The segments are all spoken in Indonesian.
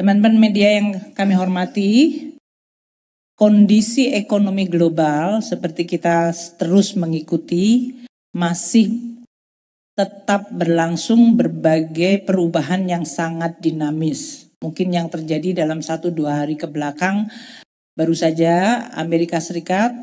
Teman-teman media yang kami hormati, kondisi ekonomi global seperti kita terus mengikuti masih tetap berlangsung berbagai perubahan yang sangat dinamis. Mungkin yang terjadi dalam 1-2 hari ke belakang, baru saja Amerika Serikat,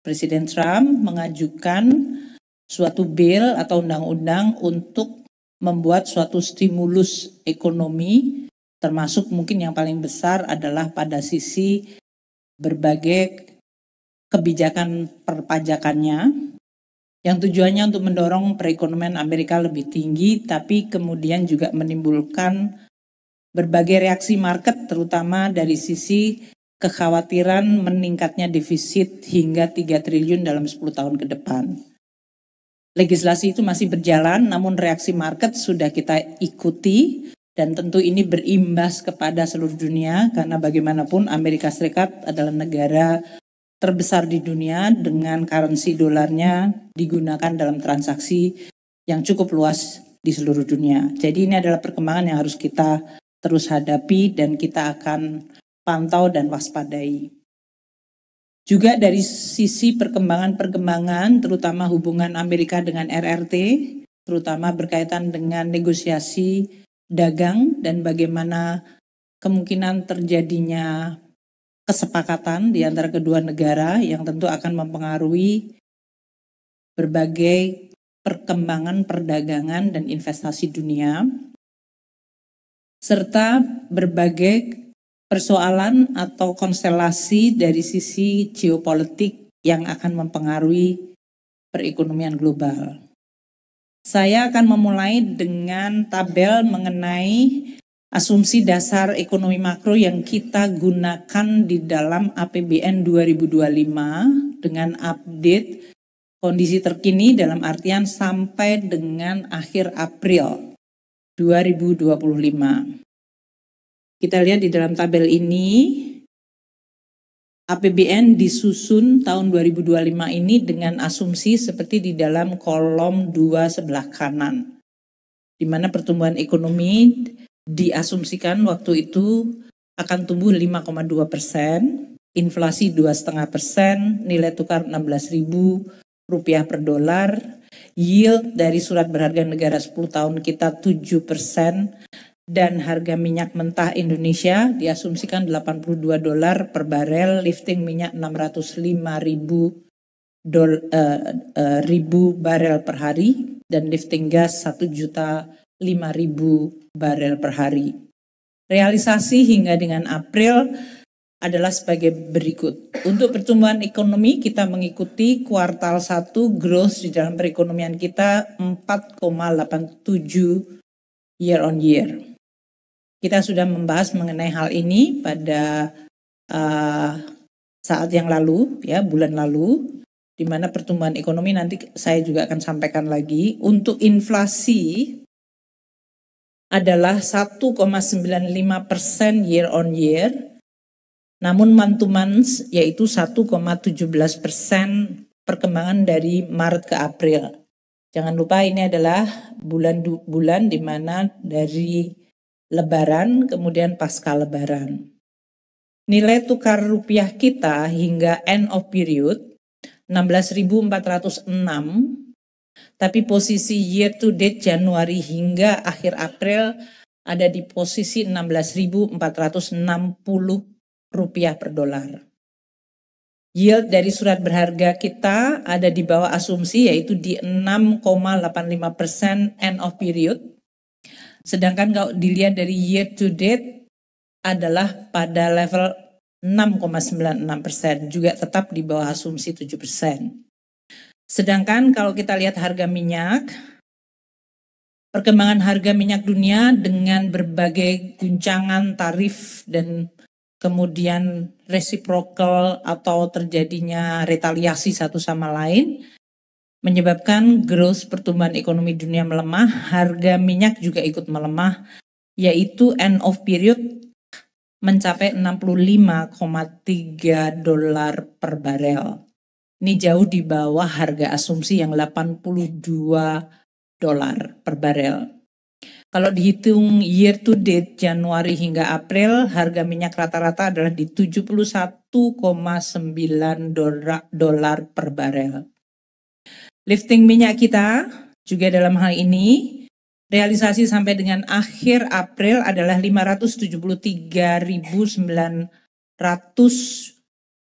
Presiden Trump mengajukan suatu bill atau undang-undang untuk membuat suatu stimulus ekonomi, termasuk mungkin yang paling besar adalah pada sisi berbagai kebijakan perpajakannya, yang tujuannya untuk mendorong perekonomian Amerika lebih tinggi, tapi kemudian juga menimbulkan berbagai reaksi market, terutama dari sisi kekhawatiran meningkatnya defisit hingga 3 triliun dalam 10 tahun ke depan. Legislasi itu masih berjalan, namun reaksi market sudah kita ikuti, dan tentu ini berimbas kepada seluruh dunia, karena bagaimanapun Amerika Serikat adalah negara terbesar di dunia dengan currency dolarnya digunakan dalam transaksi yang cukup luas di seluruh dunia. Jadi ini adalah perkembangan yang harus kita terus hadapi dan kita akan pantau dan waspadai. Juga dari sisi perkembangan terutama hubungan Amerika dengan RRT, terutama berkaitan dengan negosiasi dagang dan bagaimana kemungkinan terjadinya kesepakatan di antara kedua negara yang tentu akan mempengaruhi berbagai perkembangan perdagangan dan investasi dunia, serta berbagai persoalan atau konstelasi dari sisi geopolitik yang akan mempengaruhi perekonomian global. Saya akan memulai dengan tabel mengenai asumsi dasar ekonomi makro yang kita gunakan di dalam APBN 2025 dengan update kondisi terkini dalam artian sampai dengan akhir April 2025. Kita lihat di dalam tabel ini, APBN disusun tahun 2025 ini dengan asumsi seperti di dalam kolom 2 sebelah kanan, di mana pertumbuhan ekonomi diasumsikan waktu itu akan tumbuh 5,2%, inflasi 2,5%, nilai tukar 16.000 rupiah per dolar, yield dari surat berharga negara 10 tahun kita 7%, dan harga minyak mentah Indonesia diasumsikan $82 per barel, lifting minyak 605.000 barel per hari, dan lifting gas 1.005.000 barel per hari. Realisasi hingga dengan April adalah sebagai berikut. Untuk pertumbuhan ekonomi kita mengikuti kuartal 1 growth di dalam perekonomian kita 4,87 year on year. Kita sudah membahas mengenai hal ini pada saat yang lalu, ya, bulan lalu, di mana pertumbuhan ekonomi nanti saya juga akan sampaikan lagi. Untuk inflasi adalah 1,95% year on year, namun month to month yaitu 1,17% perkembangan dari Maret ke April. Jangan lupa ini adalah bulan-bulan di mana dari Lebaran kemudian pasca Lebaran. Nilai tukar rupiah kita hingga end of period 16.406, tapi posisi year to date Januari hingga akhir April ada di posisi 16.460 rupiah per dolar. Yield dari surat berharga kita ada di bawah asumsi yaitu di 6,85% end of period. Sedangkan kalau dilihat dari year to date adalah pada level 6,96%, juga tetap di bawah asumsi 7%. Sedangkan kalau kita lihat harga minyak, perkembangan harga minyak dunia dengan berbagai guncangan tarif dan kemudian reciprocal atau terjadinya retaliasi satu sama lain, menyebabkan growth pertumbuhan ekonomi dunia melemah, harga minyak juga ikut melemah, yaitu end of period mencapai 65,3 dolar per barel. Ini jauh di bawah harga asumsi yang 82 dolar per barel. Kalau dihitung year to date Januari hingga April, harga minyak rata-rata adalah di 71,9 dolar per barel. Lifting minyak kita juga dalam hal ini realisasi sampai dengan akhir April adalah 573.900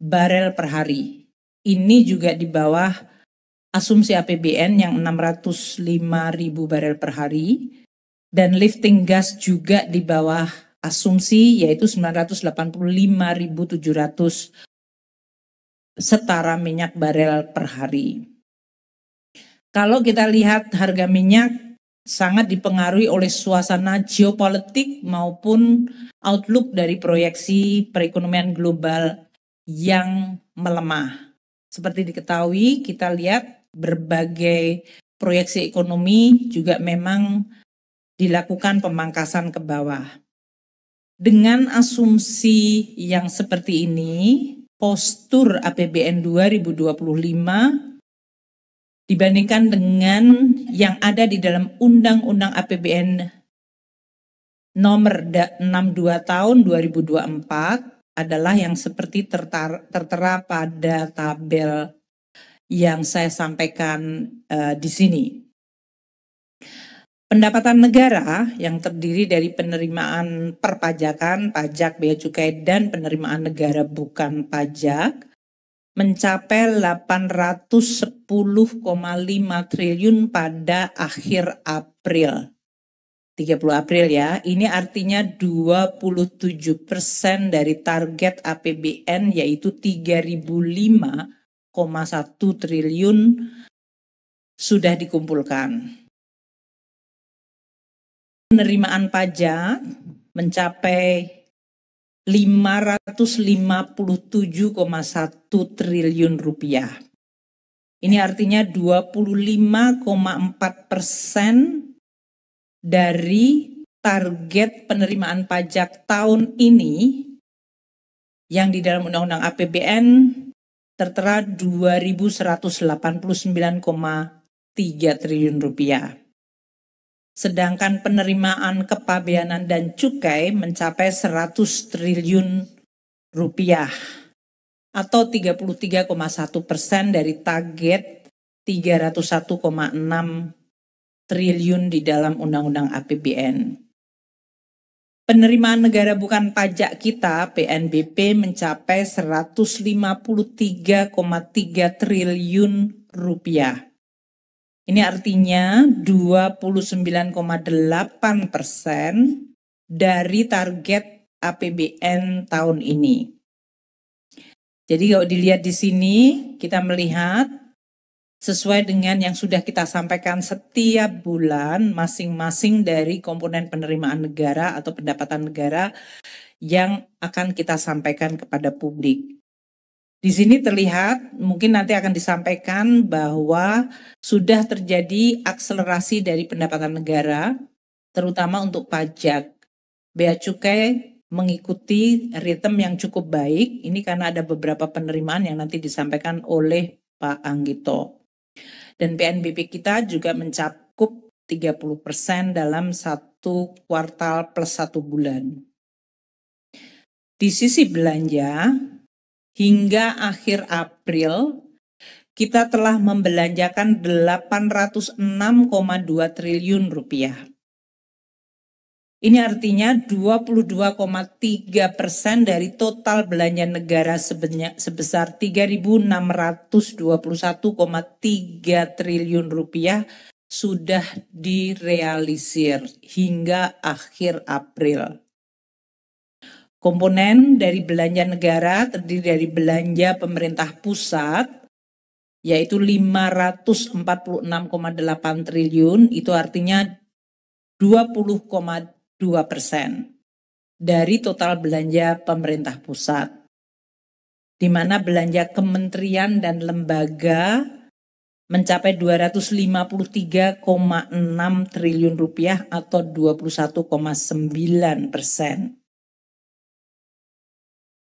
barel per hari. Ini juga di bawah asumsi APBN yang 605.000 barel per hari. Dan lifting gas juga di bawah asumsi yaitu 985.700 setara minyak barel per hari. Kalau kita lihat harga minyak sangat dipengaruhi oleh suasana geopolitik maupun outlook dari proyeksi perekonomian global yang melemah. Seperti diketahui, kita lihat berbagai proyeksi ekonomi juga memang dilakukan pemangkasan ke bawah. Dengan asumsi yang seperti ini, postur APBN 2025 dibandingkan dengan yang ada di dalam Undang-Undang APBN nomor 62 tahun 2024 adalah yang seperti tertera pada tabel yang saya sampaikan di sini. Pendapatan negara yang terdiri dari penerimaan perpajakan, pajak, bea cukai, dan penerimaan negara bukan pajak mencapai 810,5 triliun pada akhir April. 30 April ya, ini artinya 27% dari target APBN yaitu 3.005,1 triliun sudah dikumpulkan. Penerimaan pajak mencapai 557,1 triliun rupiah. Ini artinya 25,4% dari target penerimaan pajak tahun ini yang di dalam Undang-Undang APBN tertera 2.189,3 triliun rupiah. Sedangkan penerimaan kepabeanan dan cukai mencapai 100 triliun rupiah atau 33,1% dari target 301,6 triliun di dalam Undang-Undang APBN. Penerimaan negara bukan pajak kita PNBP mencapai 153,3 triliun rupiah. Ini artinya 29,8% dari target APBN tahun ini. Jadi kalau dilihat di sini kita melihat sesuai dengan yang sudah kita sampaikan setiap bulan masing-masing dari komponen penerimaan negara atau pendapatan negara yang akan kita sampaikan kepada publik. Di sini terlihat, mungkin nanti akan disampaikan bahwa sudah terjadi akselerasi dari pendapatan negara, terutama untuk pajak. Bea cukai mengikuti ritme yang cukup baik, ini karena ada beberapa penerimaan yang nanti disampaikan oleh Pak Anggito. Dan PNBP kita juga mencakup 30% dalam 1 kuartal plus 1 bulan. Di sisi belanja, hingga akhir April, kita telah membelanjakan 806,2 triliun rupiah. Ini artinya 22,3% dari total belanja negara sebesar 3.621,3 triliun rupiah sudah direalisir hingga akhir April. Komponen dari belanja negara terdiri dari belanja pemerintah pusat, yaitu 546,8 triliun, itu artinya 20,2% dari total belanja pemerintah pusat. Di mana belanja kementerian dan lembaga mencapai 253,6 triliun rupiah atau 21,9%.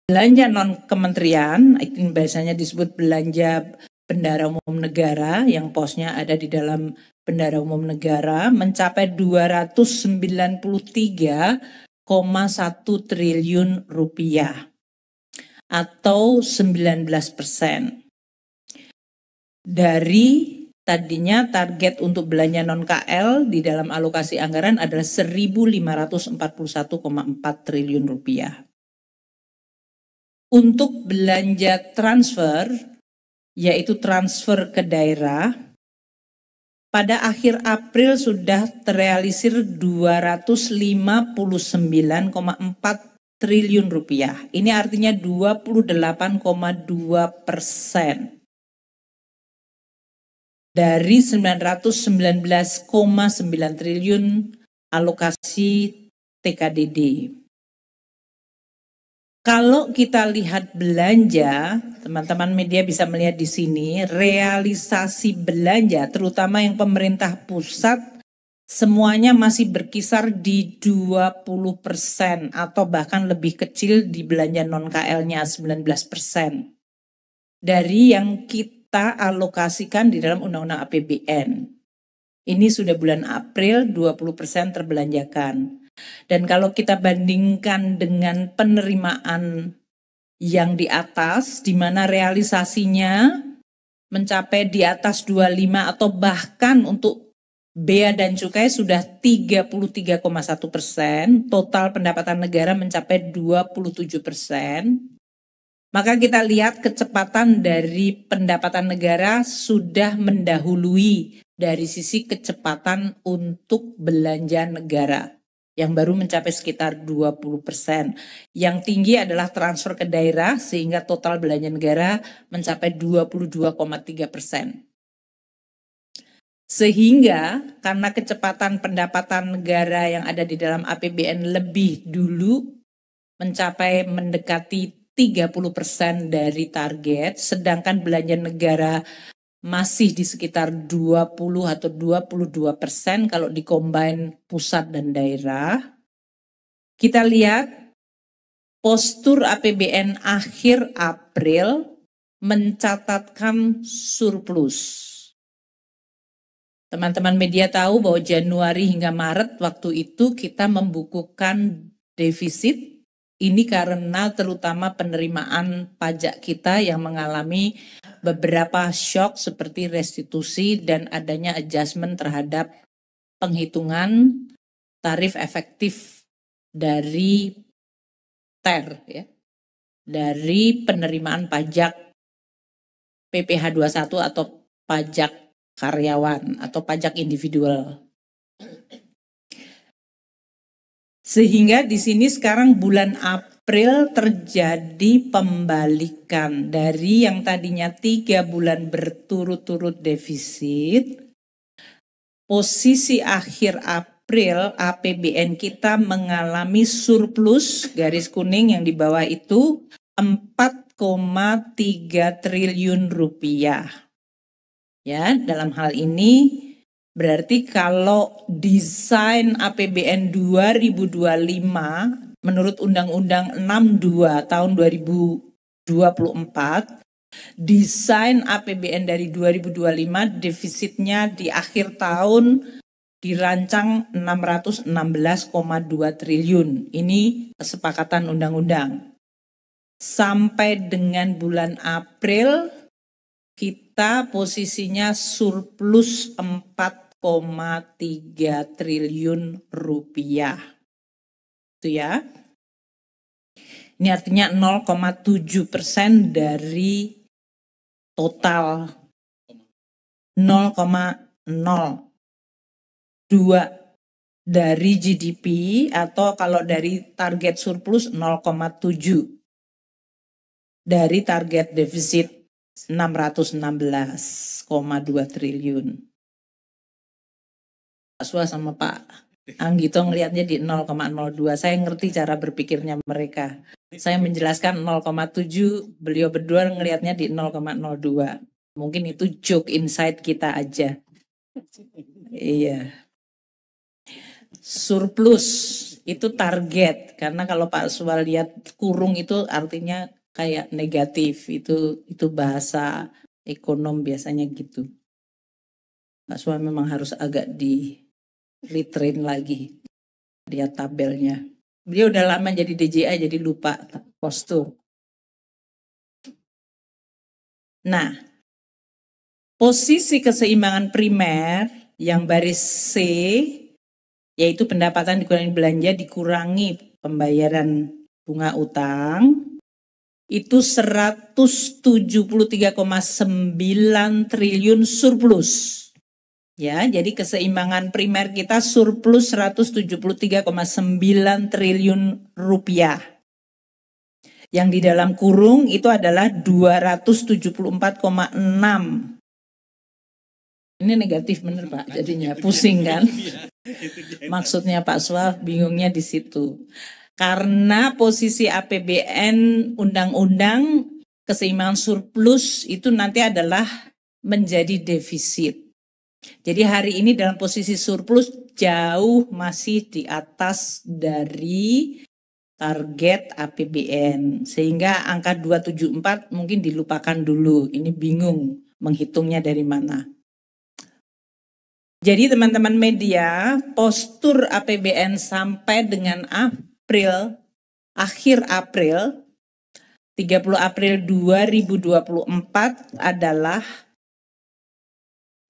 Belanja non-kementerian, ini biasanya disebut belanja Bendara Umum Negara yang posnya ada di dalam Bendara Umum Negara mencapai 293,1 triliun rupiah atau 19%. Dari tadinya target untuk belanja non-KL di dalam alokasi anggaran adalah 1.541,4 triliun rupiah. Untuk belanja transfer, yaitu transfer ke daerah, pada akhir April sudah terrealisir 259,4 triliun rupiah. Ini artinya 28,2% dari 919,9 triliun alokasi TKDD. Kalau kita lihat belanja, teman-teman media bisa melihat di sini, realisasi belanja terutama yang pemerintah pusat semuanya masih berkisar di 20% atau bahkan lebih kecil di belanja non-KL-nya 19% dari yang kita alokasikan di dalam Undang-Undang APBN. Ini sudah bulan April 20% terbelanjakan. Dan kalau kita bandingkan dengan penerimaan yang di atas, di mana realisasinya mencapai di atas 25 atau bahkan untuk bea dan cukai sudah 33,1%, total pendapatan negara mencapai 27%, maka kita lihat kecepatan dari pendapatan negara sudah mendahului dari sisi kecepatan untuk belanja negara yang baru mencapai sekitar 20%. Yang tinggi adalah transfer ke daerah sehingga total belanja negara mencapai 22,3%. Sehingga karena kecepatan pendapatan negara yang ada di dalam APBN lebih dulu mencapai mendekati 30% dari target, sedangkan belanja negara masih di sekitar 20 atau 22% kalau dikombin pusat dan daerah. Kita lihat postur APBN akhir April mencatatkan surplus. Teman-teman media tahu bahwa Januari hingga Maret waktu itu kita membukukan defisit. Ini karena terutama penerimaan pajak kita yang mengalami beberapa shock seperti restitusi dan adanya adjustment terhadap penghitungan tarif efektif dari TER, ya, dari penerimaan pajak PPh 21 atau pajak karyawan atau pajak individual. Sehingga di sini sekarang bulan April terjadi pembalikan dari yang tadinya 3 bulan berturut-turut defisit. Posisi akhir April APBN kita mengalami surplus, garis kuning yang di bawah itu 4,3 triliun rupiah. Ya, dalam hal ini berarti kalau desain APBN 2025 menurut Undang-Undang 62 tahun 2024, desain APBN dari 2025 defisitnya di akhir tahun dirancang 616,2 triliun. Ini kesepakatan undang-undang. Sampai dengan bulan April kita posisinya surplus 4,3 triliun rupiah. Itu ya. Ini artinya 0,7% dari total 0,02 dari GDP atau kalau dari target surplus 0,7 dari target defisit 616,2 triliun. Pak Sua sama Pak Anggito ngelihatnya di 0,02. Saya ngerti cara berpikirnya mereka. Saya menjelaskan 0,7, beliau berdua ngelihatnya di 0,02. Mungkin itu joke inside kita aja. Iya. Surplus itu target, karena kalau Pak Sua lihat kurung itu artinya kayak negatif, itu bahasa ekonom biasanya gitu. Pak Suha memang harus agak di retrain lagi, lihat tabelnya. Beliau udah lama jadi DJA jadi lupa postur. Nah, posisi keseimbangan primer yang baris C, yaitu pendapatan dikurangi belanja dikurangi pembayaran bunga utang, itu 173,9 triliun surplus. Ya, jadi keseimbangan primer kita surplus 173,9 triliun rupiah. Yang di dalam kurung itu adalah 274,6. Ini negatif bener Pak, jadinya pusing kan. Maksudnya Pak Suha bingungnya di situ. Karena posisi APBN undang-undang keseimbangan surplus itu nanti adalah menjadi defisit. Jadi hari ini dalam posisi surplus jauh masih di atas dari target APBN. Sehingga angka 274 mungkin dilupakan dulu. Ini bingung menghitungnya dari mana. Jadi teman-teman media, postur APBN sampai dengan akhir April, 30 April 2024 adalah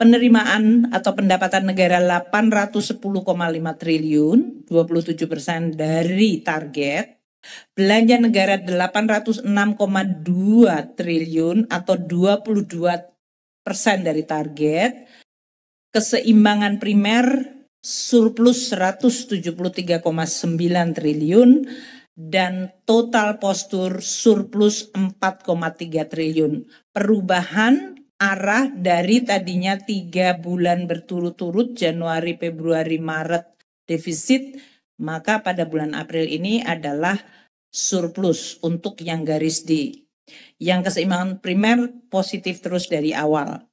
penerimaan atau pendapatan negara 810,5 triliun, 27% dari target. Belanja negara 806,2 triliun atau 22% dari target. Keseimbangan primer surplus 173,9 triliun dan total postur surplus 4,3 triliun. Perubahan arah dari tadinya 3 bulan berturut-turut Januari, Februari, Maret defisit, maka pada bulan April ini adalah surplus untuk yang garis D. Yang keseimbangan primer positif terus dari awal.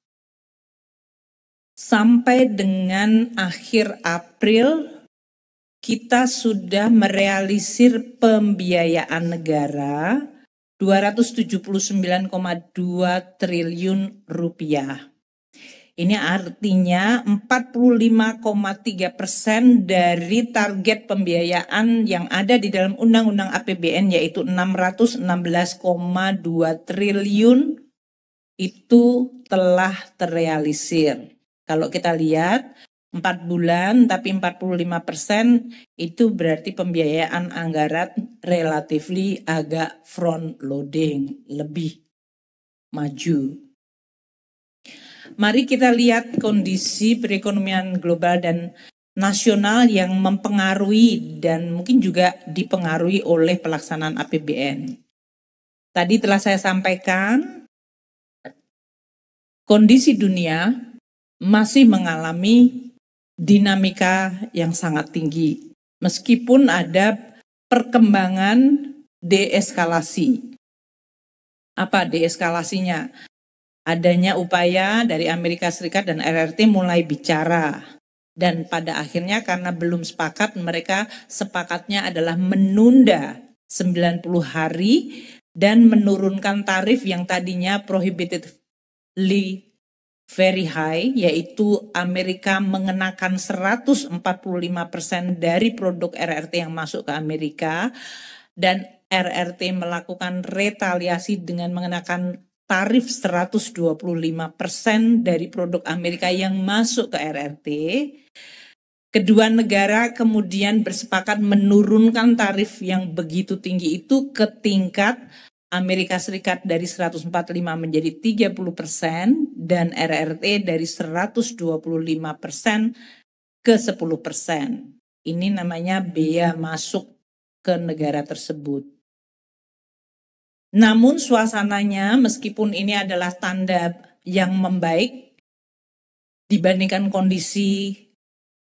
Sampai dengan akhir April kita sudah merealisir pembiayaan negara 279,2 triliun rupiah. Ini artinya 45,3% dari target pembiayaan yang ada di dalam Undang-Undang APBN yaitu 616,2 triliun itu telah terrealisir. Kalau kita lihat 4 bulan tapi 45% itu berarti pembiayaan anggaran relatively agak front loading, lebih maju. Mari kita lihat kondisi perekonomian global dan nasional yang mempengaruhi dan mungkin juga dipengaruhi oleh pelaksanaan APBN. Tadi telah saya sampaikan kondisi dunia masih mengalami dinamika yang sangat tinggi. Meskipun ada perkembangan deeskalasi. Apa deeskalasinya? Adanya upaya dari Amerika Serikat dan RRT mulai bicara. Dan pada akhirnya karena belum sepakat, mereka sepakatnya adalah menunda 90 hari dan menurunkan tarif yang tadinya prohibitively very high, yaitu Amerika mengenakan 145% dari produk RRT yang masuk ke Amerika dan RRT melakukan retaliasi dengan mengenakan tarif 125% dari produk Amerika yang masuk ke RRT. Kedua negara kemudian bersepakat menurunkan tarif yang begitu tinggi itu ke tingkat Amerika Serikat dari 145 menjadi 30% dan RRT dari 125% ke 10%. Ini namanya bea masuk ke negara tersebut. Namun suasananya meskipun ini adalah tanda yang membaik dibandingkan kondisi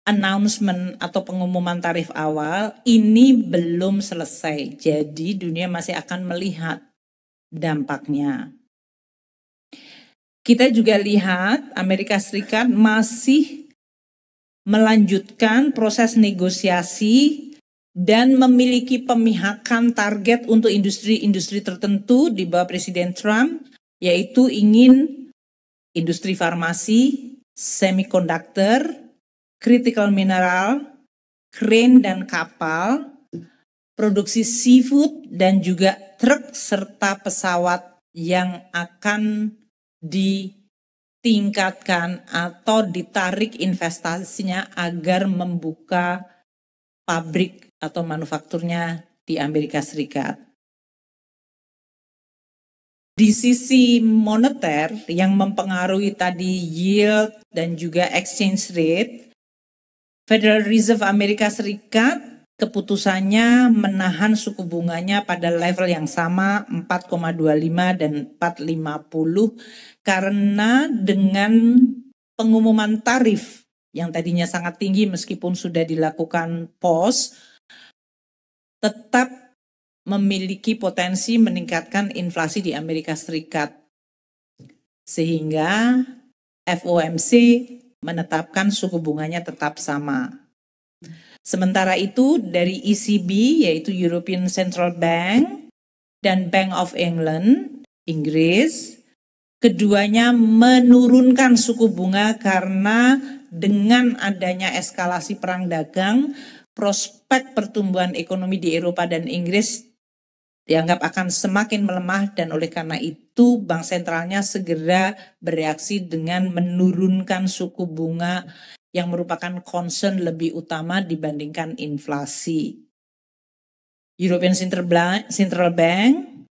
announcement atau pengumuman tarif awal, ini belum selesai. Jadi dunia masih akan melihat dampaknya. Kita juga lihat Amerika Serikat masih melanjutkan proses negosiasi dan memiliki pemihakan target untuk industri-industri tertentu di bawah Presiden Trump, yaitu ingin industri farmasi, semiconductor, critical mineral, crane dan kapal, produksi seafood dan juga truk serta pesawat yang akan ditingkatkan atau ditarik investasinya agar membuka pabrik atau manufakturnya di Amerika Serikat. Di sisi moneter yang mempengaruhi tadi yield dan juga exchange rate, Federal Reserve Amerika Serikat keputusannya menahan suku bunganya pada level yang sama 4,25 dan 4,50 karena dengan pengumuman tarif yang tadinya sangat tinggi meskipun sudah dilakukan pause, tetap memiliki potensi meningkatkan inflasi di Amerika Serikat. Sehingga FOMC menetapkan suku bunganya tetap sama. Sementara itu dari ECB yaitu European Central Bank dan Bank of England, Inggris, keduanya menurunkan suku bunga karena dengan adanya eskalasi perang dagang, prospek pertumbuhan ekonomi di Eropa dan Inggris dianggap akan semakin melemah dan oleh karena itu bank sentralnya segera bereaksi dengan menurunkan suku bunga yang merupakan concern lebih utama dibandingkan inflasi. European Central Bank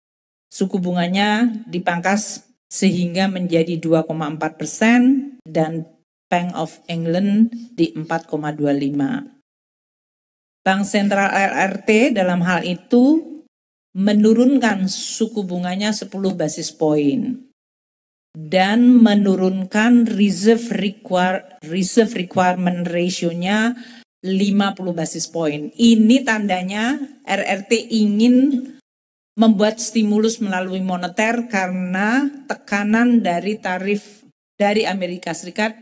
suku bunganya dipangkas sehingga menjadi 2,4% dan Bank of England di 4,25. Bank sentral RRT dalam hal itu menurunkan suku bunganya 10 basis poin dan menurunkan reserve requirement ratio-nya 50 basis poin. Ini tandanya RRT ingin membuat stimulus melalui moneter karena tekanan dari tarif dari Amerika Serikat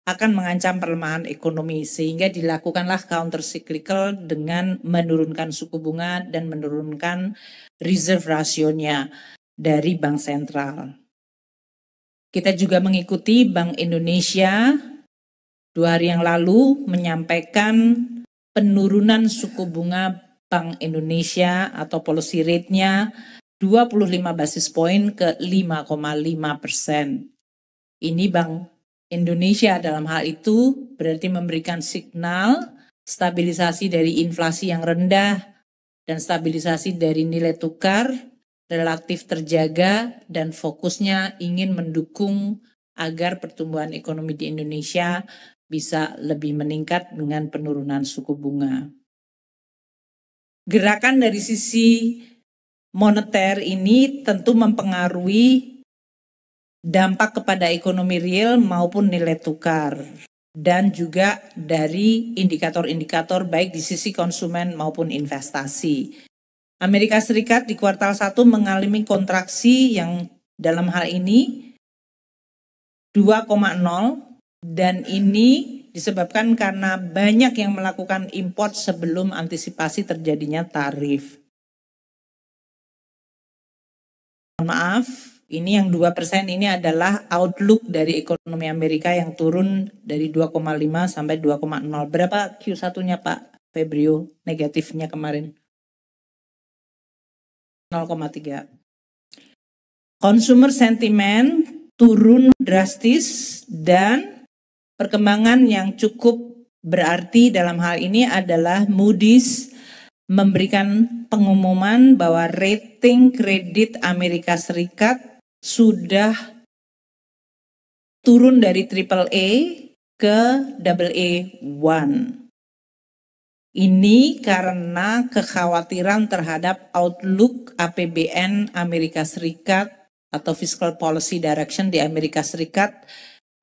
akan mengancam pelemahan ekonomi sehingga dilakukanlah counter cyclical dengan menurunkan suku bunga dan menurunkan reserve ratio-nya dari bank sentral. Kita juga mengikuti Bank Indonesia 2 hari yang lalu menyampaikan penurunan suku bunga Bank Indonesia atau policy rate-nya 25 basis point ke 5,5%. Ini Bank Indonesia dalam hal itu berarti memberikan signal stabilisasi dari inflasi yang rendah dan stabilisasi dari nilai tukar relatif terjaga dan fokusnya ingin mendukung agar pertumbuhan ekonomi di Indonesia bisa lebih meningkat dengan penurunan suku bunga. Gerakan dari sisi moneter ini tentu mempengaruhi dampak kepada ekonomi real maupun nilai tukar dan juga dari indikator-indikator baik di sisi konsumen maupun investasi. Amerika Serikat di kuartal 1 mengalami kontraksi yang dalam hal ini 2,0 dan ini disebabkan karena banyak yang melakukan import sebelum antisipasi terjadinya tarif. Maaf, ini yang 2% ini adalah outlook dari ekonomi Amerika yang turun dari 2,5 sampai 2,0. Berapa Q1-nya Pak Febrio negatifnya kemarin? 0,3. Consumer sentiment turun drastis dan perkembangan yang cukup berarti dalam hal ini adalah Moody's memberikan pengumuman bahwa rating kredit Amerika Serikat sudah turun dari AAA ke AA1. Ini karena kekhawatiran terhadap outlook APBN Amerika Serikat atau fiscal policy direction di Amerika Serikat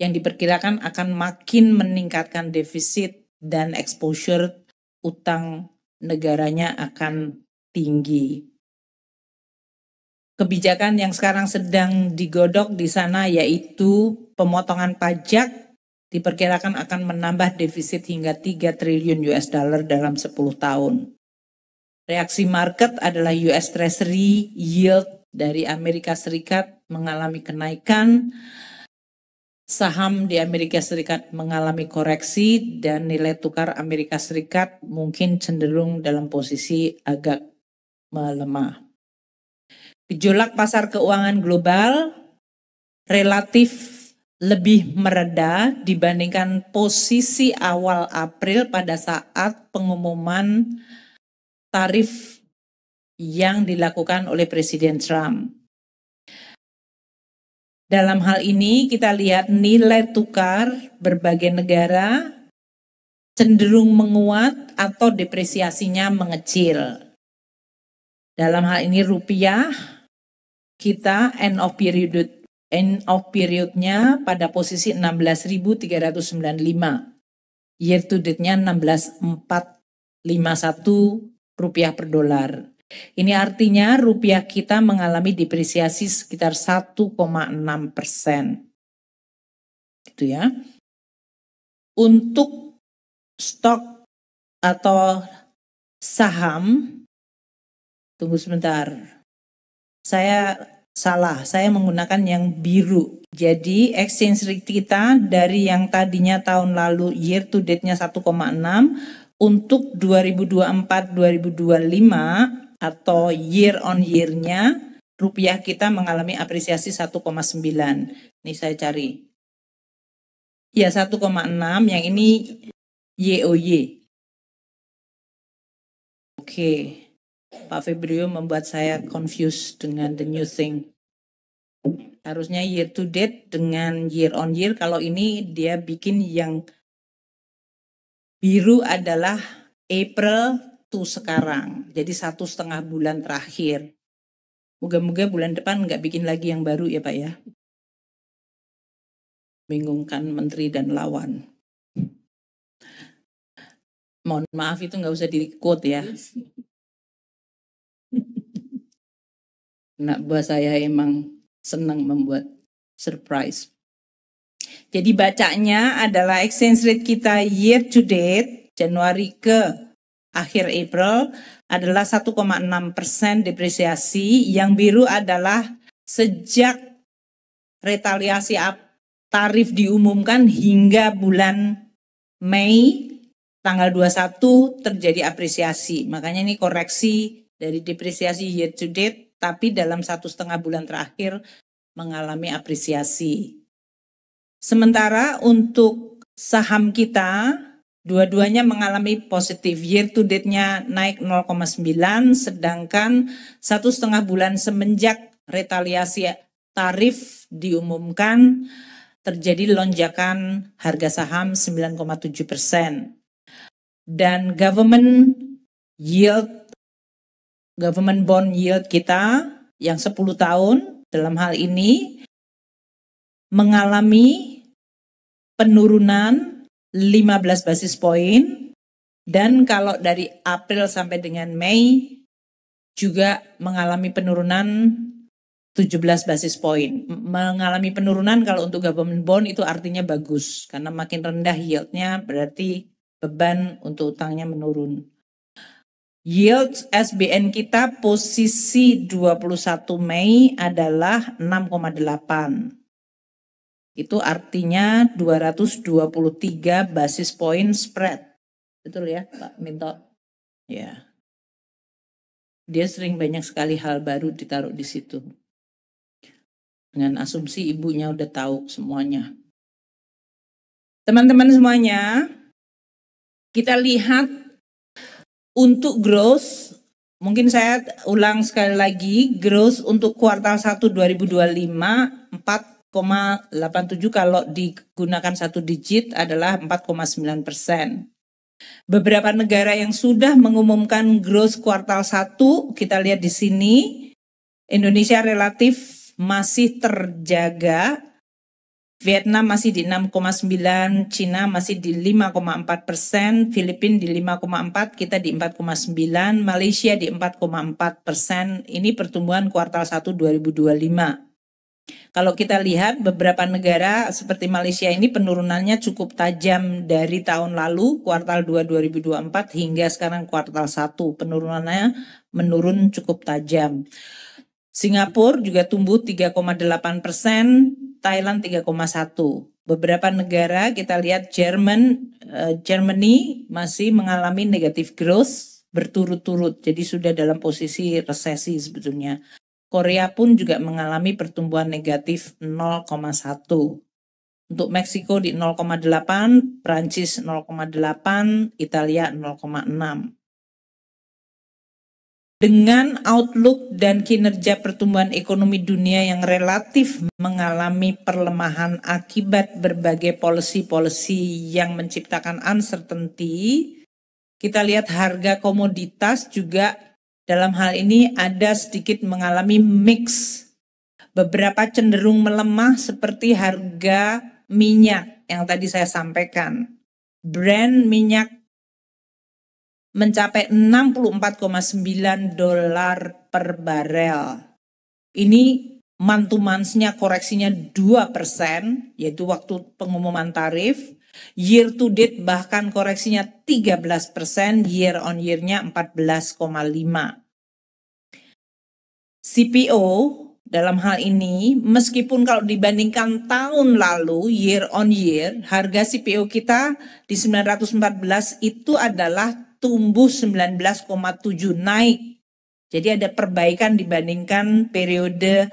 yang diperkirakan akan makin meningkatkan defisit dan exposure utang negaranya akan tinggi. Kebijakan yang sekarang sedang digodok di sana yaitu pemotongan pajak diperkirakan akan menambah defisit hingga 3 triliun US dollar dalam 10 tahun. Reaksi market adalah US Treasury yield dari Amerika Serikat mengalami kenaikan saham di Amerika Serikat mengalami koreksi dan nilai tukar Amerika Serikat mungkin cenderung dalam posisi agak melemah. Gejolak pasar keuangan global relatif lebih mereda dibandingkan posisi awal April pada saat pengumuman tarif yang dilakukan oleh Presiden Trump. Dalam hal ini kita lihat nilai tukar berbagai negara cenderung menguat atau depresiasinya mengecil. Dalam hal ini rupiah kita end of period-nya pada posisi 16.395. Year to date-nya 16.451 rupiah per dolar. Ini artinya rupiah kita mengalami depresiasi sekitar 1,6%. Gitu ya. Untuk stok atau saham, tunggu sebentar. Saya salah, saya menggunakan yang biru. Jadi exchange rate kita dari yang tadinya tahun lalu year to date-nya 1,6 untuk 2024-2025 atau year on year-nya rupiah kita mengalami apresiasi 1,9. Ini saya cari. Ya 1,6, yang ini YOY. Oke. Pak Febrio membuat saya confused dengan the new thing. Harusnya year to date dengan year on year, kalau ini dia bikin yang biru adalah April to sekarang, jadi 1,5 bulan terakhir. Moga-moga bulan depan nggak bikin lagi yang baru ya Pak ya. Bingungkan menteri dan lawan. Mohon maaf itu nggak usah di-quote ya. Anak buah saya emang senang membuat surprise. Jadi bacanya adalah exchange rate kita year to date Januari ke akhir April adalah 1,6% depresiasi. Yang biru adalah sejak retaliasi tarif diumumkan hingga bulan Mei tanggal 21 terjadi apresiasi. Makanya ini koreksi dari depresiasi year to date, tapi dalam 1,5 bulan terakhir mengalami apresiasi. Sementara untuk saham kita, dua-duanya mengalami positif. Year to date-nya naik 0,9, sedangkan 1,5 bulan semenjak retaliasi tarif diumumkan terjadi lonjakan harga saham 9,7%. Dan government bond yield kita yang 10 tahun dalam hal ini mengalami penurunan 15 basis poin, dan kalau dari April sampai dengan Mei juga mengalami penurunan 17 basis poin. Mengalami penurunan kalau untuk government bond itu artinya bagus, karena makin rendah yieldnya berarti beban untuk utangnya menurun. Yield SBN kita posisi 21 Mei adalah 6,8. Itu artinya 223 basis point spread. Betul ya Pak Minto? Ya. Dia sering banyak sekali hal baru ditaruh di situ. Dengan asumsi ibunya udah tahu semuanya. Teman-teman semuanya, kita lihat untuk growth, mungkin saya ulang sekali lagi, growth untuk kuartal 1 2025 4,87, kalau digunakan satu digit adalah 4,9%. Beberapa negara yang sudah mengumumkan growth kuartal 1, kita lihat di sini, Indonesia relatif masih terjaga, Vietnam masih di 6,9, Cina masih di 5,4%, Filipina di 5,4, kita di 4,9, Malaysia di 4,4%. Ini pertumbuhan kuartal 1 2025. Kalau kita lihat beberapa negara seperti Malaysia ini penurunannya cukup tajam dari tahun lalu, kuartal 2 2024 hingga sekarang kuartal 1. Penurunannya menurun cukup tajam. Singapura juga tumbuh 3,8%, Thailand 3,1%. Beberapa negara kita lihat Germany masih mengalami negative growth berturut-turut, jadi sudah dalam posisi resesi sebetulnya. Korea pun juga mengalami pertumbuhan negatif 0,1. Untuk Meksiko di 0,8, Prancis 0,8, Italia 0,6. Dengan outlook dan kinerja pertumbuhan ekonomi dunia yang relatif mengalami perlemahan akibat berbagai policy-policy yang menciptakan uncertainty, kita lihat harga komoditas juga dalam hal ini ada sedikit mengalami mix. Beberapa cenderung melemah seperti harga minyak yang tadi saya sampaikan. Brent minyak mencapai $64,9 per barel. Ini month to month-nya koreksinya 2%, yaitu waktu pengumuman tarif. Year to date bahkan koreksinya 13%, year on year-nya 14,5%. CPO dalam hal ini, meskipun kalau dibandingkan tahun lalu, year on year, harga CPO kita di 914 itu adalah tumbuh 19,7 naik. Jadi ada perbaikan dibandingkan periode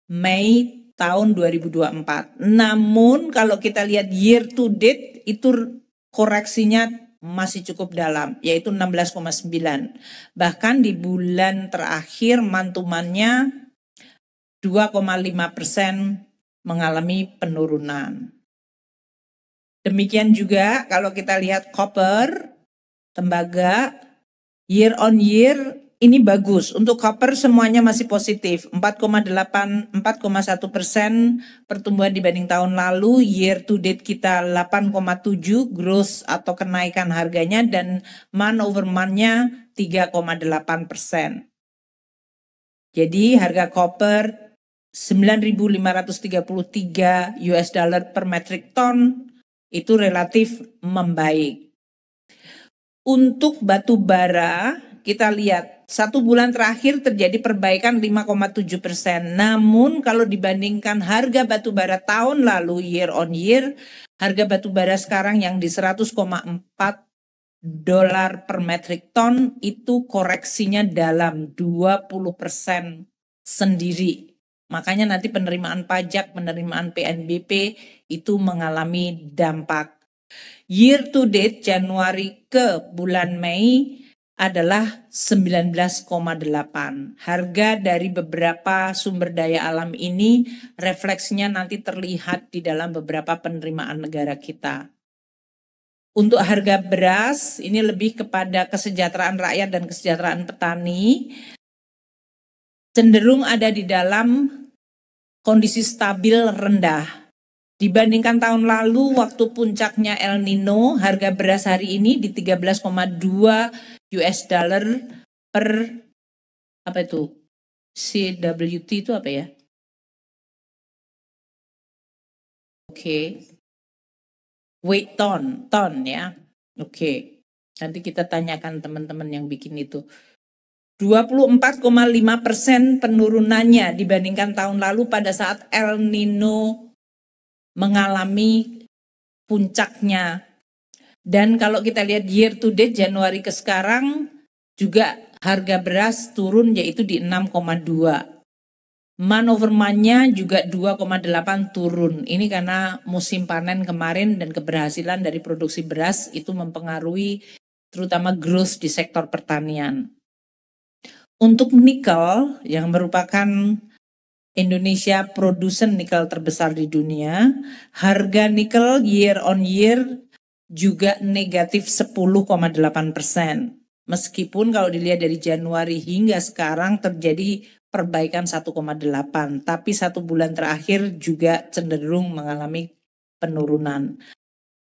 Mei tahun 2024. Namun kalau kita lihat year to date itu koreksinya masih cukup dalam, yaitu 16,9. Bahkan di bulan terakhir mantumannya 2,5% mengalami penurunan. Demikian juga kalau kita lihat copper, tembaga, year on year ini bagus. Untuk copper semuanya masih positif, 4,1% pertumbuhan dibanding tahun lalu. Year to date kita 8,7 growth atau kenaikan harganya, dan month over month-nya 3,8%. Jadi harga copper 9.533 US dollar per metric ton itu relatif membaik. Untuk batu bara, kita lihat 1 bulan terakhir terjadi perbaikan 5,7%. Namun kalau dibandingkan harga batu bara tahun lalu year on year, harga batu bara sekarang yang di 100,4 dolar per metric ton itu koreksinya dalam 20% sendiri. Makanya nanti penerimaan pajak, penerimaan PNBP itu mengalami dampak. Year to date Januari ke bulan Mei adalah 19,8. Harga dari beberapa sumber daya alam ini refleksinya nanti terlihat di dalam beberapa penerimaan negara kita. Untuk harga beras ini lebih kepada kesejahteraan rakyat dan kesejahteraan petani, cenderung ada di dalam kondisi stabil rendah. Dibandingkan tahun lalu waktu puncaknya El Nino, harga beras hari ini di 13,2 US dollar per apa itu? CWT itu apa ya? Oke. Weight ton ya. Oke. Nanti kita tanyakan teman-teman yang bikin itu. 24,5% penurunannya dibandingkan tahun lalu pada saat El Nino mengalami puncaknya. Dan kalau kita lihat year to date Januari ke sekarang juga harga beras turun, yaitu di 6,2. Month over month-nya juga 2,8 turun. Ini karena musim panen kemarin dan keberhasilan dari produksi beras itu mempengaruhi terutama growth di sektor pertanian. Untuk nikel yang merupakan Indonesia produsen nikel terbesar di dunia, harga nikel year on year juga negatif 10,8%. Meskipun kalau dilihat dari Januari hingga sekarang terjadi perbaikan 1,8, tapi 1 bulan terakhir juga cenderung mengalami penurunan.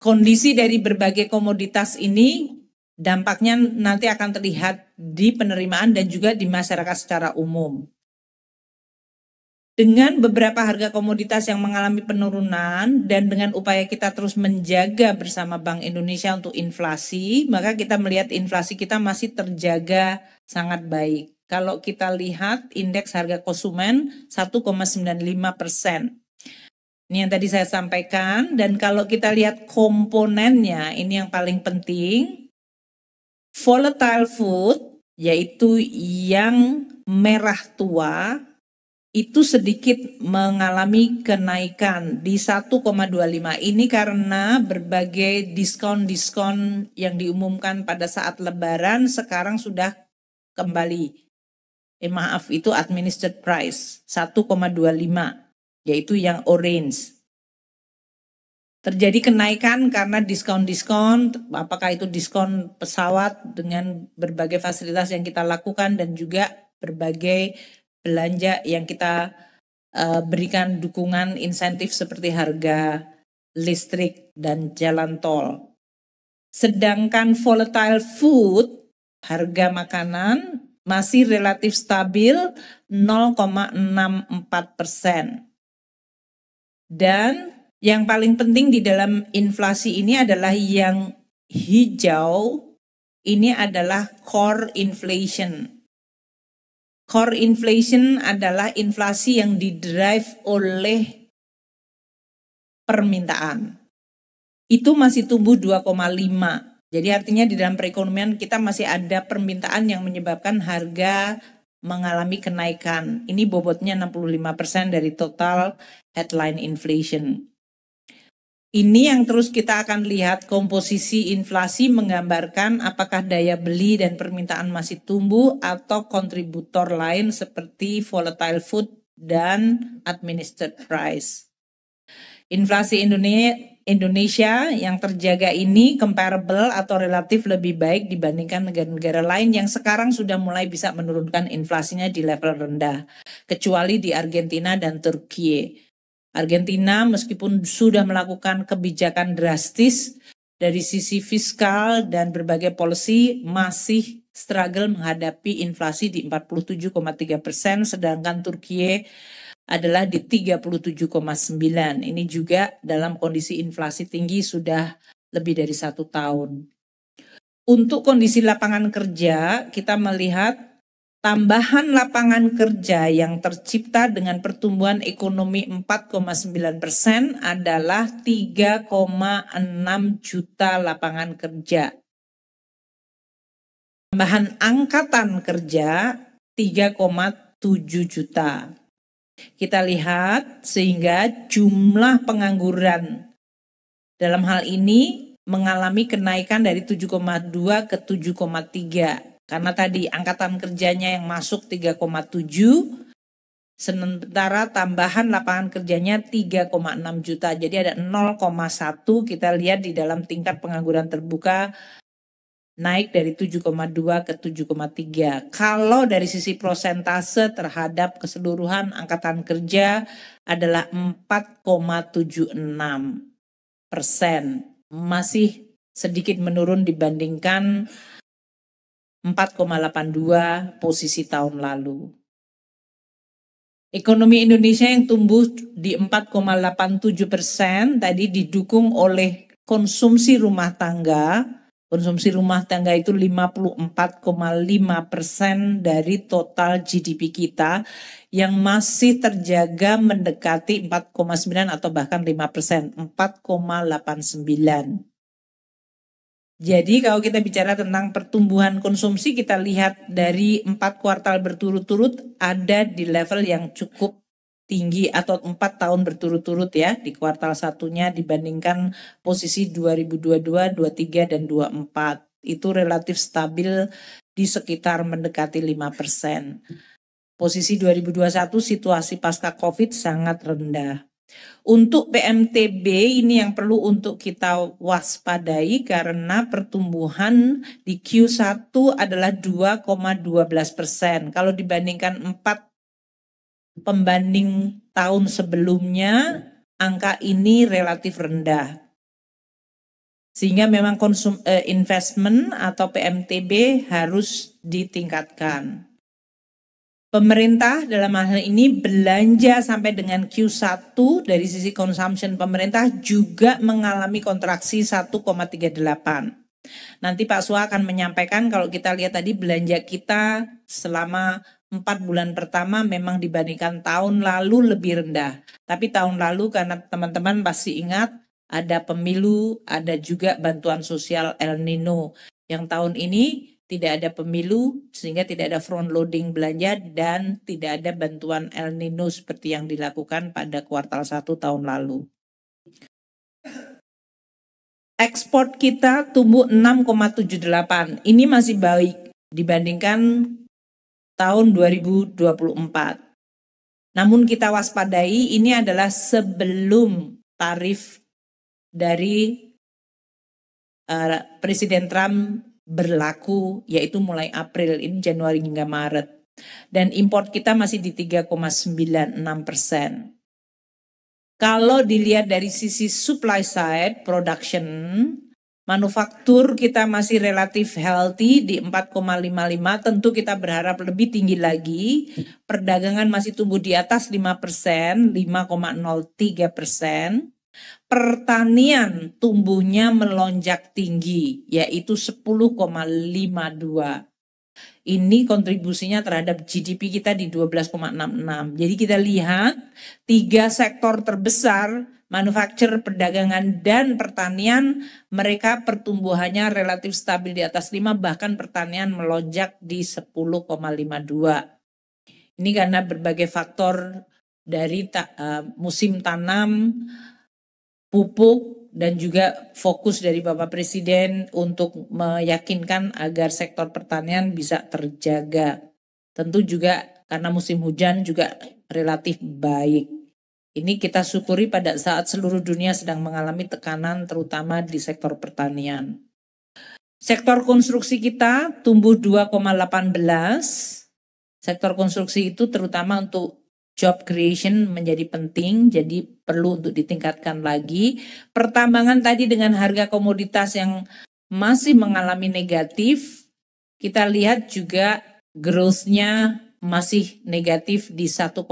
Kondisi dari berbagai komoditas ini dampaknya nanti akan terlihat di penerimaan dan juga di masyarakat secara umum. Dengan beberapa harga komoditas yang mengalami penurunan dan dengan upaya kita terus menjaga bersama Bank Indonesia untuk inflasi, maka kita melihat inflasi kita masih terjaga sangat baik. Kalau kita lihat indeks harga konsumen 1,95%. Ini yang tadi saya sampaikan, dan kalau kita lihat komponennya, ini yang paling penting. Volatile food, yaitu yang merah tua, itu sedikit mengalami kenaikan di 1,25. Ini karena berbagai diskon-diskon yang diumumkan pada saat Lebaran sekarang sudah kembali. Maaf, itu administered price 1,25. Yaitu yang orange. Terjadi kenaikan karena diskon-diskon, apakah itu diskon pesawat dengan berbagai fasilitas yang kita lakukan dan juga berbagai belanja yang kita berikan dukungan insentif seperti harga listrik dan jalan tol. Sedangkan volatile food, harga makanan masih relatif stabil 0,64%. Dan yang paling penting di dalam inflasi ini adalah yang hijau, ini adalah core inflation. Core inflation adalah inflasi yang didrive oleh permintaan. Itu masih tumbuh 2,5. Jadi artinya di dalam perekonomian kita masih ada permintaan yang menyebabkan harga mengalami kenaikan. Ini bobotnya 65% dari total headline inflation. Ini yang terus kita akan lihat komposisi inflasi menggambarkan apakah daya beli dan permintaan masih tumbuh atau kontributor lain seperti volatile food dan administered price. Inflasi Indonesia yang terjaga ini comparable atau relatif lebih baik dibandingkan negara-negara lain yang sekarang sudah mulai bisa menurunkan inflasinya di level rendah, kecuali di Argentina dan Turki. Argentina meskipun sudah melakukan kebijakan drastis dari sisi fiskal dan berbagai policy masih struggle menghadapi inflasi di 47,3%, sedangkan Turki adalah di 37,9. Ini juga dalam kondisi inflasi tinggi sudah lebih dari 1 tahun. Untuk kondisi lapangan kerja, kita melihat tambahan lapangan kerja yang tercipta dengan pertumbuhan ekonomi 4,9% adalah 3,6 juta lapangan kerja. Tambahan angkatan kerja 3,7 juta. Kita lihat sehingga jumlah pengangguran dalam hal ini mengalami kenaikan dari 7,2 ke 7,3 karena tadi angkatan kerjanya yang masuk 3,7 sementara tambahan lapangan kerjanya 3,6 juta. Jadi ada 0,1 kita lihat di dalam tingkat pengangguran terbuka naik dari 7,2 ke 7,3. Kalau dari sisi prosentase terhadap keseluruhan angkatan kerja adalah 4,76%. Masih sedikit menurun dibandingkan 4,82 posisi tahun lalu. Ekonomi Indonesia yang tumbuh di 4,87% tadi didukung oleh konsumsi rumah tangga. Konsumsi rumah tangga itu 54,5% dari total GDP kita yang masih terjaga mendekati 4,9 atau bahkan 5%, 4,89. Jadi kalau kita bicara tentang pertumbuhan konsumsi, kita lihat dari 4 kuartal berturut-turut ada di level yang cukup tinggi atau 4 tahun berturut-turut ya di kuartal satunya dibandingkan posisi 2022, 23 dan 24 itu relatif stabil di sekitar mendekati 5%. Posisi 2021 situasi pasca Covid sangat rendah. Untuk PMTB ini yang perlu untuk kita waspadai karena pertumbuhan di Q1 adalah 2,12%. Kalau dibandingkan 4 pembanding tahun sebelumnya, angka ini relatif rendah. Sehingga memang investment atau PMTB harus ditingkatkan. Pemerintah dalam hal ini belanja sampai dengan Q1 dari sisi consumption pemerintah juga mengalami kontraksi 1,38. Nanti Pak Sua akan menyampaikan kalau kita lihat tadi belanja kita selama 4 bulan pertama memang dibandingkan tahun lalu lebih rendah. Tapi tahun lalu karena teman-teman pasti ingat ada pemilu, ada juga bantuan sosial El Nino. Yang tahun ini tidak ada pemilu sehingga tidak ada front loading belanja dan tidak ada bantuan El Nino seperti yang dilakukan pada kuartal 1 tahun lalu. Ekspor kita tumbuh 6,78. Ini masih baik dibandingkan tahun 2024. Namun kita waspadai ini adalah sebelum tarif dari Presiden Trump berlaku, yaitu mulai April, ini Januari hingga Maret. Dan import kita masih di 3,96%. Kalau dilihat dari sisi supply side production, manufaktur kita masih relatif healthy di 4,55, tentu kita berharap lebih tinggi lagi. Perdagangan masih tumbuh di atas 5%, 5,03%. Pertanian tumbuhnya melonjak tinggi, yaitu 10,52. Ini kontribusinya terhadap GDP kita di 12,66. Jadi kita lihat 3 sektor terbesar, manufaktur, perdagangan, dan pertanian, mereka pertumbuhannya relatif stabil di atas 5, bahkan pertanian melonjak di 10,52. Ini karena berbagai faktor dari musim tanam, pupuk, dan juga fokus dari Bapak Presiden untuk meyakinkan agar sektor pertanian bisa terjaga. Tentu juga karena musim hujan juga relatif baik. Ini kita syukuri pada saat seluruh dunia sedang mengalami tekanan terutama di sektor pertanian. Sektor konstruksi kita tumbuh 2,18. Sektor konstruksi itu terutama untuk job creation menjadi penting, jadi perlu untuk ditingkatkan lagi. Pertambangan tadi dengan harga komoditas yang masih mengalami negatif, kita lihat juga growth-nya masih negatif di 1,23%.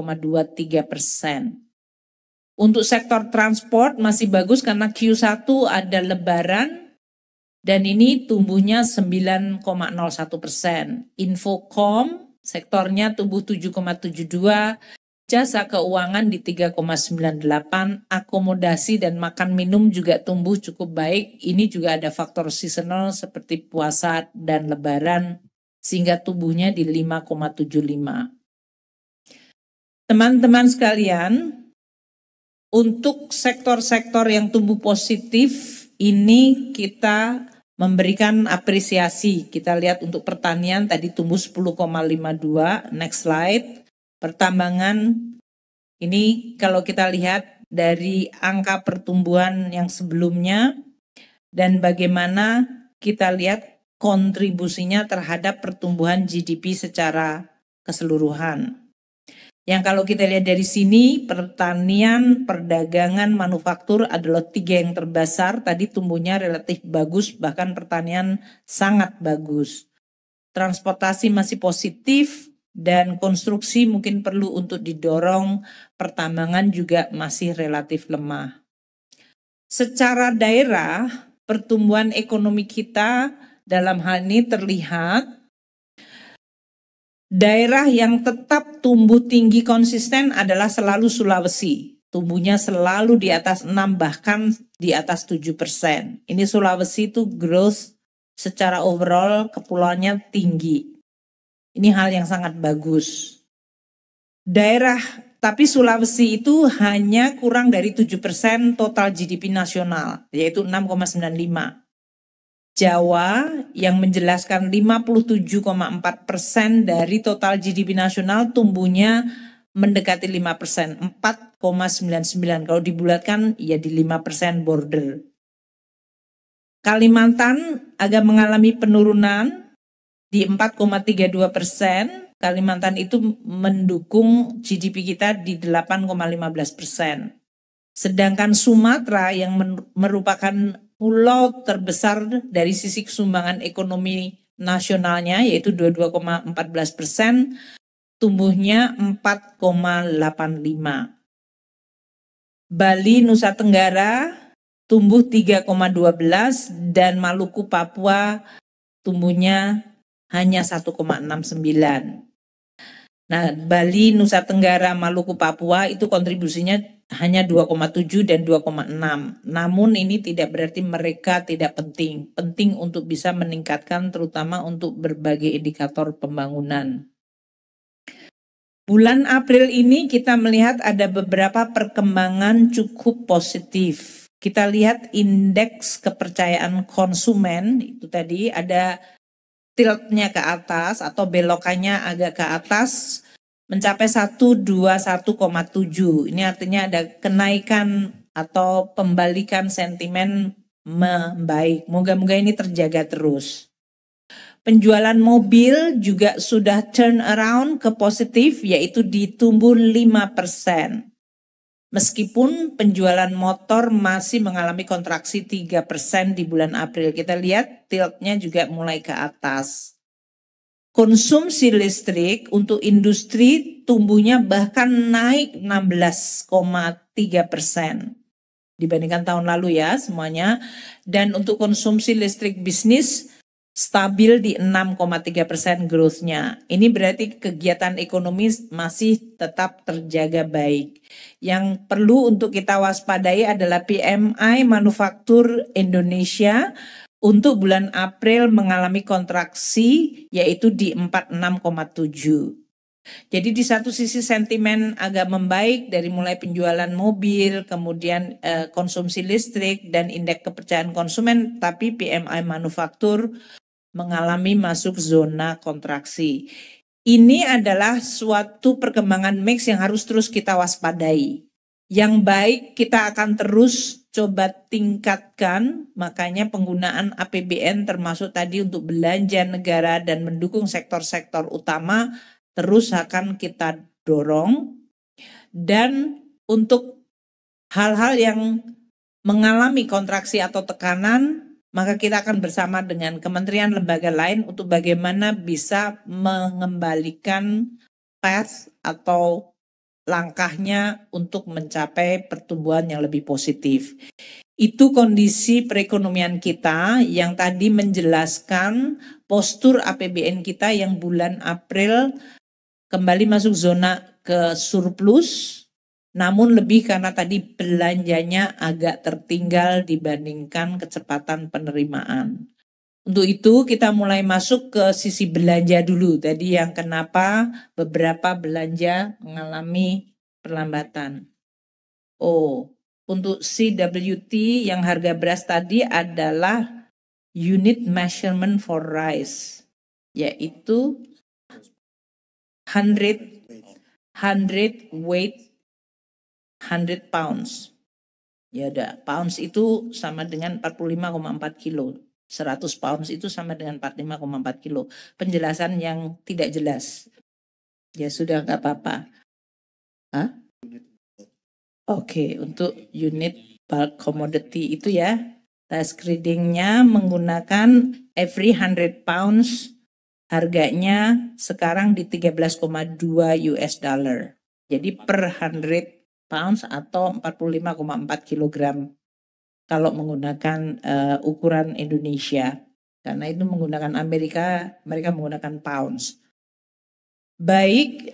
Untuk sektor transport masih bagus karena Q1 ada lebaran dan ini tumbuhnya 9,01%. Infocom sektornya tumbuh 7,72%. Jasa keuangan di 3,98, akomodasi dan makan minum juga tumbuh cukup baik. Ini juga ada faktor seasonal seperti puasa dan lebaran sehingga tumbuhnya di 5,75. Teman-teman sekalian, untuk sektor-sektor yang tumbuh positif ini kita memberikan apresiasi. Kita lihat untuk pertanian tadi tumbuh 10,52. Next slide. Pertambangan ini kalau kita lihat dari angka pertumbuhan yang sebelumnya dan bagaimana kita lihat kontribusinya terhadap pertumbuhan GDP secara keseluruhan. Yang kalau kita lihat dari sini pertanian, perdagangan, manufaktur adalah 3 yang terbesar. Tadi tumbuhnya relatif bagus, bahkan pertanian sangat bagus. Transportasi masih positif. Dan konstruksi mungkin perlu untuk didorong, pertambangan juga masih relatif lemah. Secara daerah, pertumbuhan ekonomi kita dalam hal ini terlihat daerah yang tetap tumbuh tinggi konsisten adalah selalu Sulawesi. Tumbuhnya selalu di atas 6 bahkan di atas 7%. Ini Sulawesi itu growth secara overall kepulauannya tinggi. Ini hal yang sangat bagus. Daerah, tapi Sulawesi itu hanya kurang dari 7% total GDP nasional, yaitu 6,95. Jawa yang menjelaskan 57,4% dari total GDP nasional tumbuhnya mendekati 5%, 4,99. Kalau dibulatkan ya di 5% border. Kalimantan agak mengalami penurunan di 4,32%, Kalimantan itu mendukung GDP kita di 8,15%. Sedangkan Sumatera yang merupakan pulau terbesar dari sisi kesumbangan ekonomi nasionalnya yaitu 22,14%, tumbuhnya 4,85%. Bali, Nusa Tenggara tumbuh 3,12% dan Maluku, Papua tumbuhnya hanya 1,69. Nah, Bali, Nusa Tenggara, Maluku, Papua itu kontribusinya hanya 2,7 dan 2,6. Namun ini tidak berarti mereka tidak penting. Penting untuk bisa meningkatkan terutama untuk berbagai indikator pembangunan. Bulan April ini kita melihat ada beberapa perkembangan cukup positif. Kita lihat indeks kepercayaan konsumen, itu tadi ada tiltnya ke atas atau belokannya agak ke atas mencapai 121,7. Ini artinya ada kenaikan atau pembalikan sentimen membaik. Moga-moga ini terjaga terus. Penjualan mobil juga sudah turn around ke positif, yaitu ditumbuh 5%. Meskipun penjualan motor masih mengalami kontraksi 3% di bulan April. Kita lihat tiltnya juga mulai ke atas. Konsumsi listrik untuk industri tumbuhnya bahkan naik 16,3% dibandingkan tahun lalu ya semuanya. Dan untuk konsumsi listrik bisnis stabil di 6,3% growth-nya. Ini berarti kegiatan ekonomi masih tetap terjaga baik. Yang perlu untuk kita waspadai adalah PMI manufaktur Indonesia untuk bulan April mengalami kontraksi yaitu di 46,7. Jadi di satu sisi sentimen agak membaik dari mulai penjualan mobil, kemudian konsumsi listrik dan indeks kepercayaan konsumen, tapi PMI manufaktur mengalami masuk zona kontraksi. Ini adalah suatu perkembangan mix yang harus terus kita waspadai. Yang baik kita akan terus coba tingkatkan, makanya penggunaan APBN termasuk tadi untuk belanja negara dan mendukung sektor-sektor utama terus akan kita dorong. Dan untuk hal-hal yang mengalami kontraksi atau tekanan, maka kita akan bersama dengan kementerian lembaga lain untuk bagaimana bisa mengembalikan path atau langkahnya untuk mencapai pertumbuhan yang lebih positif. Itu kondisi perekonomian kita yang tadi menjelaskan postur APBN kita yang bulan April kembali masuk zona ke surplus. Namun lebih karena tadi belanjanya agak tertinggal dibandingkan kecepatan penerimaan. Untuk itu kita mulai masuk ke sisi belanja dulu. Tadi yang kenapa beberapa belanja mengalami perlambatan. Untuk CWT yang harga beras tadi adalah unit measurement for rice. Yaitu 100 weight 100 pounds. Ya udah, pounds itu sama dengan 45,4 kilo. 100 pounds itu sama dengan 45,4 kilo. Penjelasan yang tidak jelas. Ya sudah nggak apa-apa. Oke, untuk unit bulk commodity itu ya. Task readingnya menggunakan every 100 pounds harganya sekarang di 13,2 US dollar. Jadi per 100 pounds atau 45,4 kilogram kalau menggunakan ukuran Indonesia. Karena itu menggunakan Amerika, mereka menggunakan pounds. Baik,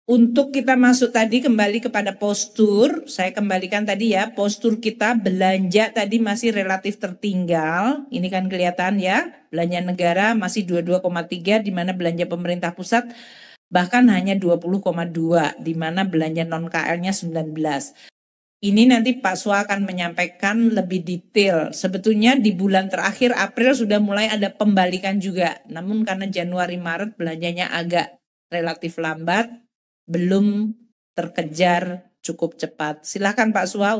untuk kita masuk tadi kembali kepada postur, saya kembalikan tadi ya, postur kita belanja tadi masih relatif tertinggal. Ini kan kelihatan ya, belanja negara masih 22,3 di mana belanja pemerintah pusat bahkan hanya 20,2 di mana belanja non KL-nya 19. Ini nanti Pak Swa akan menyampaikan lebih detail. Sebetulnya di bulan terakhir April sudah mulai ada pembalikan juga. Namun karena Januari Maret belanjanya agak relatif lambat, belum terkejar cukup cepat. Silakan Pak Swa.